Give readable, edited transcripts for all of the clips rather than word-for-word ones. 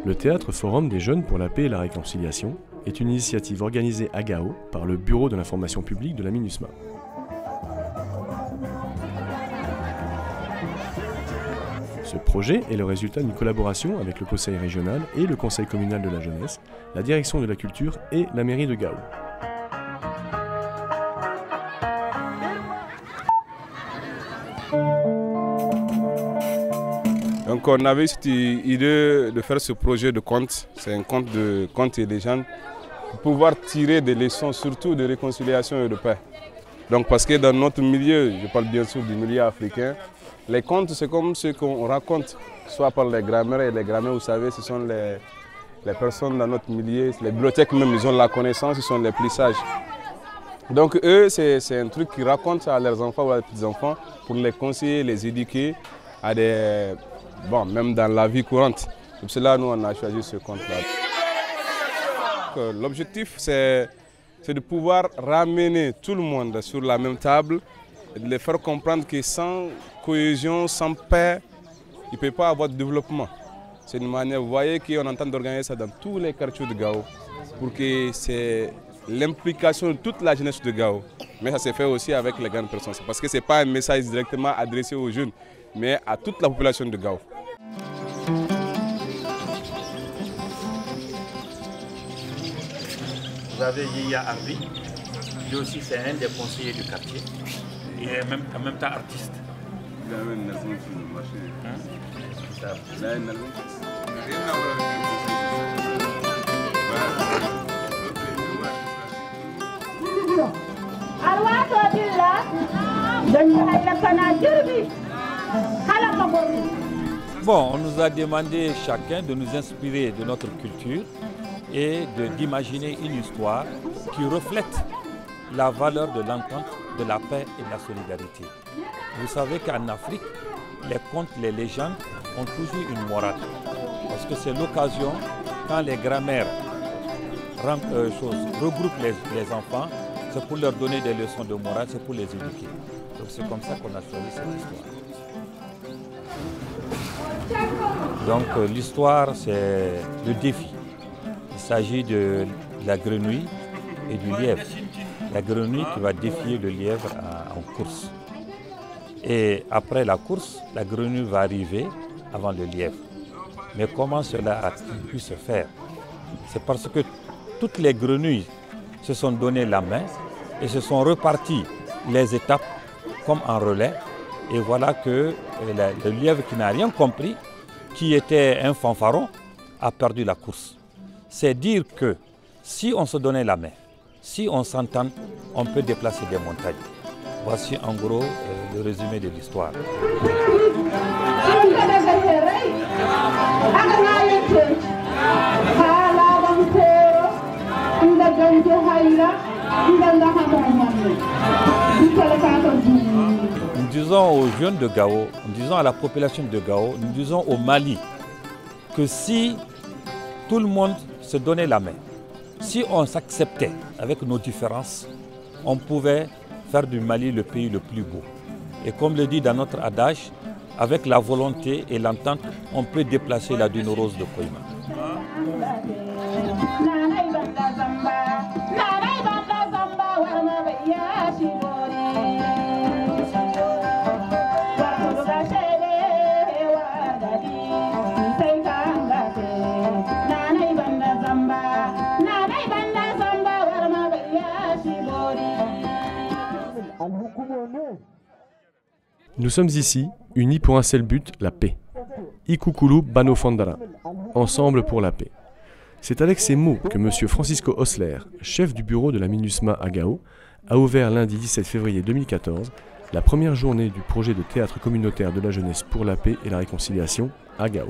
Le Théâtre Forum des Jeunes pour la Paix et la Réconciliation est une initiative organisée à Gao par le Bureau de l'information publique de la MINUSMA. Ce projet est le résultat d'une collaboration avec le Conseil régional et le Conseil communal de la jeunesse, la Direction de la culture et la mairie de Gao. Donc on avait cette idée de faire ce projet de conte, c'est un conte de contes et légendes, pour pouvoir tirer des leçons surtout de réconciliation et de paix. Donc parce que dans notre milieu, je parle bien sûr du milieu africain, les contes c'est comme ce qu'on raconte, soit par les grands-mères et les grands-mères, vous savez, ce sont les personnes dans notre milieu, les bibliothèques même, ils ont la connaissance, ils sont les plus sages. Donc eux, c'est un truc qu'ils racontent à leurs enfants ou à leurs petits-enfants pour les conseiller, les éduquer à des... Bon, même dans la vie courante. Pour cela, nous, on a choisi ce conte-là. L'objectif, c'est de pouvoir ramener tout le monde sur la même table et de les faire comprendre que sans cohésion, sans paix, il ne peut pas avoir de développement. C'est une manière, vous voyez qu'on entend d'organiser ça dans tous les quartiers de Gao pour que c'est l'implication de toute la jeunesse de Gao. Mais ça se fait aussi avec les grandes personnes. Parce que ce n'est pas un message directement adressé aux jeunes, mais à toute la population de Gao. Vous avez Yaya Arbi, lui aussi c'est un des conseillers du quartier. Il est en même temps artiste. Il a une maison sur le marché. Il a une maison. Bon, on nous a demandé chacun de nous inspirer de notre culture et d'imaginer une histoire qui reflète la valeur de l'entente, de la paix et de la solidarité. Vous savez qu'en Afrique, les contes, les légendes ont toujours une morale. Parce que c'est l'occasion, quand les grands-mères regroupent les enfants, c'est pour leur donner des leçons de morale, c'est pour les éduquer. Donc c'est comme ça qu'on a choisi cette histoire. Donc l'histoire, c'est le défi. Il s'agit de la grenouille et du lièvre. La grenouille qui va défier le lièvre en course. Et après la course, la grenouille va arriver avant le lièvre. Mais comment cela a-t-il pu se faire? C'est parce que toutes les grenouilles se sont donné la main et se sont reparties les étapes comme en relais. Et voilà que le lièvre qui n'a rien compris, qui était un fanfaron, a perdu la course. C'est dire que si on se donnait la main, si on s'entend, on peut déplacer des montagnes. Voici en gros le résumé de l'histoire. Nous disons aux jeunes de Gao, nous disons à la population de Gao, nous disons au Mali que si tout le monde se donnait la main, si on s'acceptait avec nos différences, on pouvait faire du Mali le pays le plus beau. Et comme le dit dans notre adage, avec la volonté et l'entente, on peut déplacer la dune rose de Koïma. Nous sommes ici, unis pour un seul but, la paix. Ikukulu Bano Fandara, ensemble pour la paix. C'est avec ces mots que M. Francisco Osler, chef du bureau de la MINUSMA à Gao, a ouvert lundi 17 février 2014 la première journée du projet de théâtre communautaire de la jeunesse pour la paix et la réconciliation à Gao.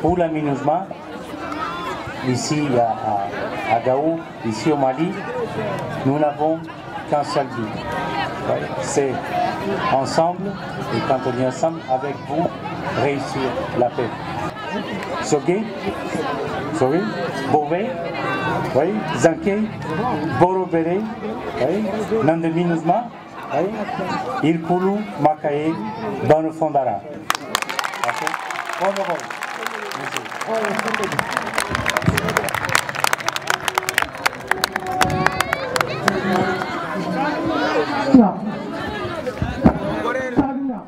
Pour la MINUSMA, ici à Gao, ici au Mali, nous n'avons qu'un seul but. C'est ensemble, et quand on est ensemble avec vous, réussir la paix. Soge, Bové, Zanke, Borobere, Nande MINUSMA, Il Koulou Makaye Banofondara.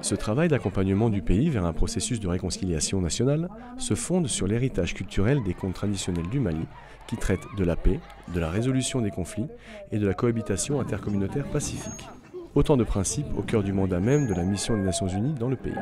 Ce travail d'accompagnement du pays vers un processus de réconciliation nationale se fonde sur l'héritage culturel des contes traditionnels du Mali qui traitent de la paix, de la résolution des conflits et de la cohabitation intercommunautaire pacifique. Autant de principes au cœur du mandat même de la mission des Nations Unies dans le pays.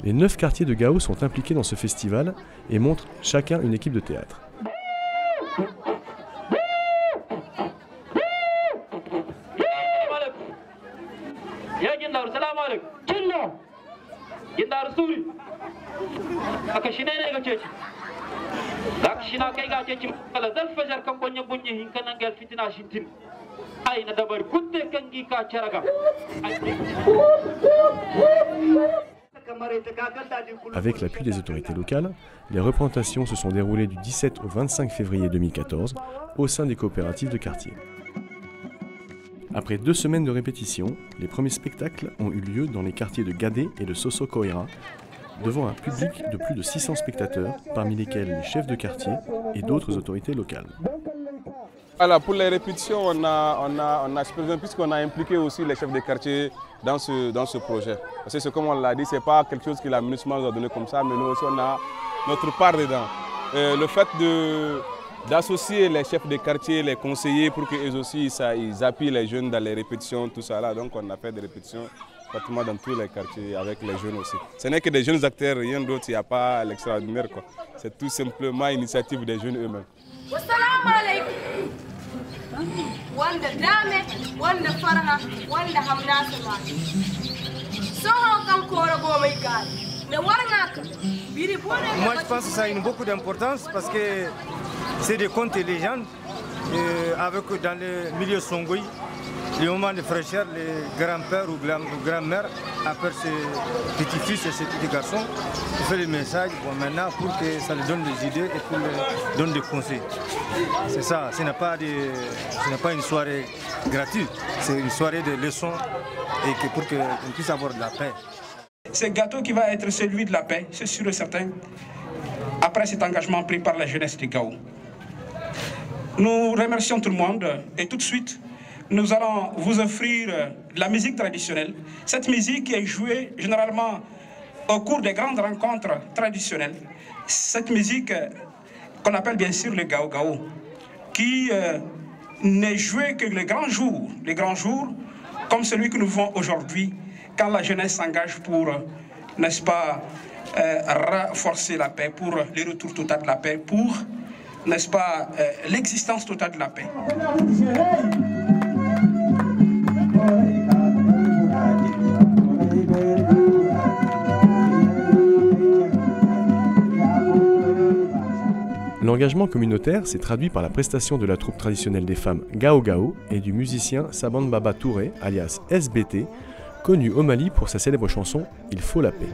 Les 9 quartiers de Gao sont impliqués dans ce festival et montrent chacun une équipe de théâtre. Avec l'appui des autorités locales, les représentations se sont déroulées du 17 au 25 février 2014 au sein des coopératives de quartier. Après 2 semaines de répétition, les premiers spectacles ont eu lieu dans les quartiers de Gadé et de Soso Koira, devant un public de plus de 600 spectateurs, parmi lesquels les chefs de quartier et d'autres autorités locales. Voilà, pour les répétitions, on a puisqu'on a impliqué aussi les chefs de quartier dans ce projet. Parce que comme on l'a dit, ce n'est pas quelque chose que la municipalité nous a donné comme ça, mais nous aussi on a notre part dedans. Le fait d'associer les chefs de quartier, les conseillers, pour qu'eux aussi ils appuient les jeunes dans les répétitions, tout ça là. Donc on a fait des répétitions pratiquement dans tous les quartiers avec les jeunes aussi. Ce n'est que des jeunes acteurs, rien d'autre, il n'y a pas l'extraordinaire. C'est tout simplement l'initiative des jeunes eux-mêmes. Moi je pense que ça a beaucoup d'importance parce que c'est des contes et légendes avec dans le milieu Songoï, les moments de fraîcheur, les grands-pères ou grand-mères appellent ses petits-fils et ses petits garçons pour faire les messages maintenant pour que ça leur donne des idées et pour leur donne des conseils. C'est ça, ce n'est pas une soirée gratuite, c'est une soirée de leçons et pour qu'on puisse avoir de la paix. Ce gâteau qui va être celui de la paix, c'est sûr et certain, après cet engagement pris par la jeunesse de Gao. Nous remercions tout le monde et tout de suite, nous allons vous offrir la musique traditionnelle. Cette musique qui est jouée généralement au cours des grandes rencontres traditionnelles. Cette musique qu'on appelle bien sûr le Gao Gao, qui n'est jouée que les grands jours comme celui que nous vivons aujourd'hui, quand la jeunesse s'engage pour, n'est-ce pas, renforcer la paix, pour le retour total de la paix, pour, n'est-ce pas, l'existence totale de la paix. L'engagement communautaire s'est traduit par la prestation de la troupe traditionnelle des femmes Gao Gao et du musicien Saban Baba Touré, alias SBT, connu au Mali pour sa célèbre chanson « Il faut la paix ».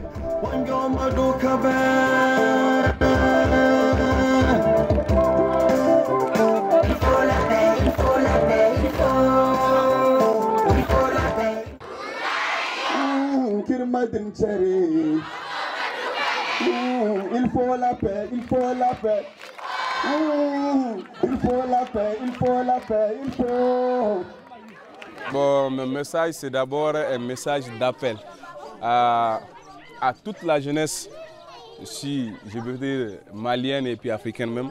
Il faut la paix, il faut la paix. Il faut la paix, il faut la paix, il faut. Bon, mon message, c'est d'abord un message d'appel à toute la jeunesse, si je veux dire malienne et puis africaine même,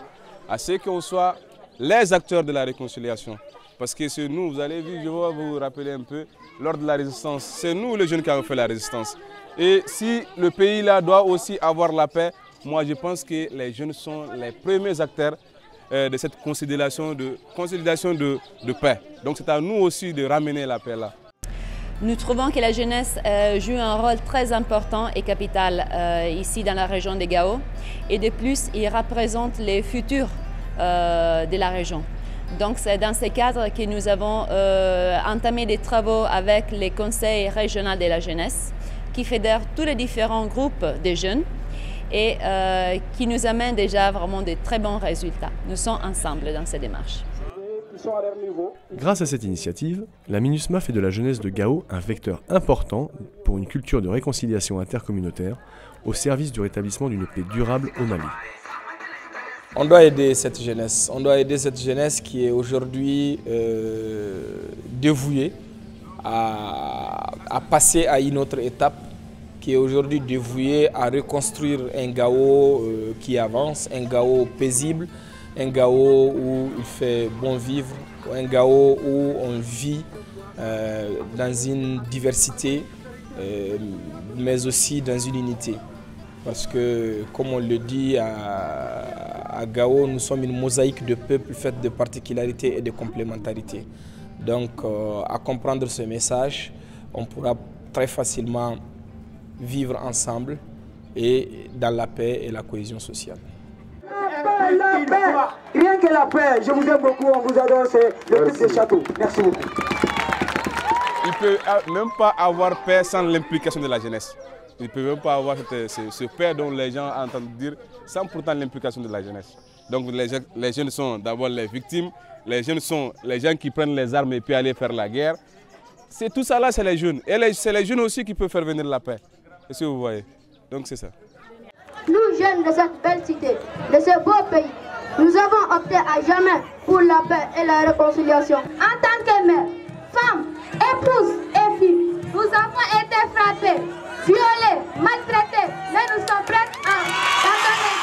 à ce qu'on soit les acteurs de la réconciliation. Parce que c'est nous, vous allez voir, je vais vous rappeler un peu, lors de la résistance, c'est nous les jeunes qui avons fait la résistance. Et si le pays là doit aussi avoir la paix, moi je pense que les jeunes sont les premiers acteurs de cette consolidation de paix. Donc c'est à nous aussi de ramener la paix là. Nous trouvons que la jeunesse joue un rôle très important et capital ici dans la région de Gao. Et de plus, il représente les futurs de la région. Donc c'est dans ce cadre que nous avons entamé des travaux avec les conseils régionaux de la jeunesse qui fédèrent tous les différents groupes de jeunes et qui nous amènent déjà vraiment de très bons résultats. Nous sommes ensemble dans ces démarches. Grâce à cette initiative, la MINUSMA fait de la jeunesse de Gao un vecteur important pour une culture de réconciliation intercommunautaire au service du rétablissement d'une paix durable au Mali. On doit aider cette jeunesse. On doit aider cette jeunesse qui est aujourd'hui dévouée à passer à une autre étape, qui est aujourd'hui dévouée à reconstruire un Gao qui avance, un Gao paisible, un Gao où il fait bon vivre, un Gao où on vit dans une diversité, mais aussi dans une unité. Parce que, comme on le dit, à Gao, nous sommes une mosaïque de peuples faite de particularités et de complémentarités. Donc, à comprendre ce message, on pourra très facilement vivre ensemble et dans la paix et la cohésion sociale. La paix, rien que la paix. Je vous aime beaucoup, on vous adore, c'est le truc des châteaux. Merci beaucoup. Il ne peut même pas avoir paix sans l'implication de la jeunesse. Il ne peut même pas avoir ce paix dont les gens entendent dire sans pourtant l'implication de la jeunesse. Donc les jeunes sont d'abord les victimes, les jeunes sont les gens qui prennent les armes et puis aller faire la guerre. C'est tout ça là, c'est les jeunes. Et c'est les jeunes aussi qui peuvent faire venir la paix. Est-ce que vous voyez? Donc c'est ça. Nous, jeunes de cette belle cité, de ce beau pays, nous avons opté à jamais pour la paix et la réconciliation. En tant que mère, femme, épouse et fille, nous avons été frappés, violés, maltraités, mais nous sommes prêts à pardonner.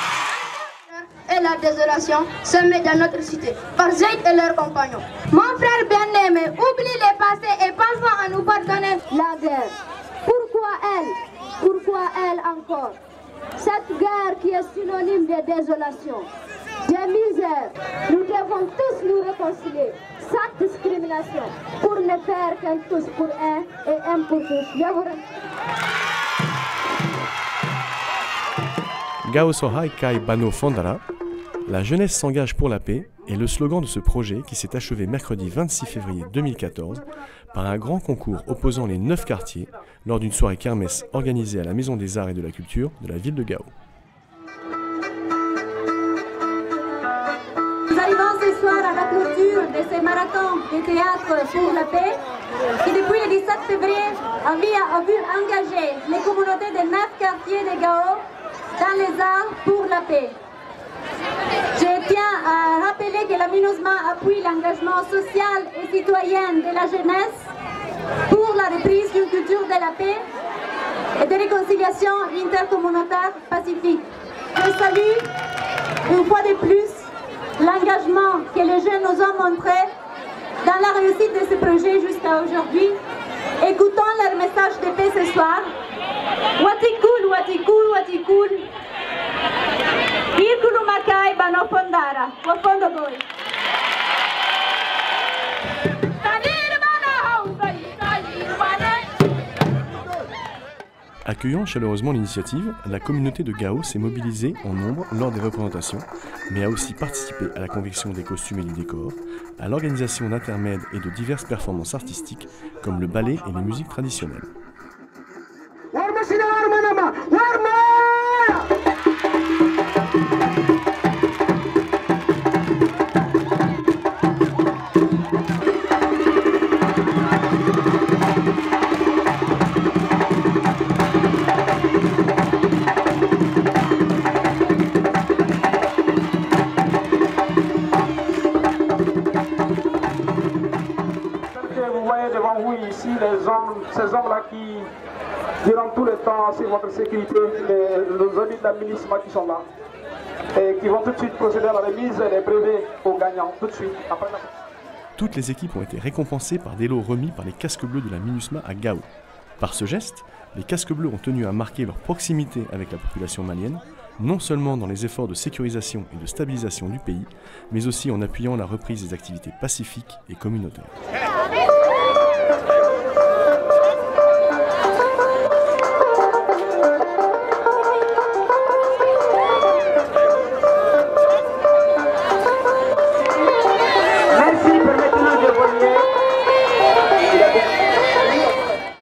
Et la désolation se met dans notre cité par Zaïd et leurs compagnons. Mon frère bien-aimé, oublie les passés et pensons à nous pardonner la guerre. Pourquoi elle? Pourquoi elle encore? Cette guerre qui est synonyme de désolation, de misère, nous devons tous nous réconcilier, sans discrimination, pour ne faire qu'un tous pour un et un pour tous. Je vous remercie. Gao Sohai Kai Bano Fondara, la jeunesse s'engage pour la paix est le slogan de ce projet qui s'est achevé mercredi 26 février 2014 par un grand concours opposant les 9 quartiers lors d'une soirée kermesse organisée à la Maison des Arts et de la Culture de la ville de Gao. Nous arrivons ce soir à la clôture de ce marathon de théâtre pour la paix qui depuis le 17 février a vu engager les communautés des 9 quartiers de Gao dans les arts pour la paix. Je tiens à rappeler que la MINUSMA appuie l'engagement social et citoyen de la jeunesse pour la reprise d'une culture de la paix et de réconciliation intercommunautaire pacifique. Je salue une fois de plus l'engagement que les jeunes nous ont montré dans la réussite de ce projet jusqu'à aujourd'hui. Écoutons leur message de paix ce soir. Watikul, watikul, watikul. Irkulu makai bano fondara, wafondo goy. Accueillant chaleureusement l'initiative, la communauté de Gao s'est mobilisée en nombre lors des représentations, mais a aussi participé à la confection des costumes et du décor, à l'organisation d'intermèdes et de diverses performances artistiques, comme le ballet et les musiques traditionnelles. Ces hommes-là qui, durant tout le temps, sur votre sécurité, nos amis de la MINUSMA qui sont là, et qui vont tout de suite procéder à la remise des brevets aux gagnants, tout de suite. Après la... Toutes les équipes ont été récompensées par des lots remis par les casques bleus de la MINUSMA à Gao. Par ce geste, les casques bleus ont tenu à marquer leur proximité avec la population malienne, non seulement dans les efforts de sécurisation et de stabilisation du pays, mais aussi en appuyant la reprise des activités pacifiques et communautaires.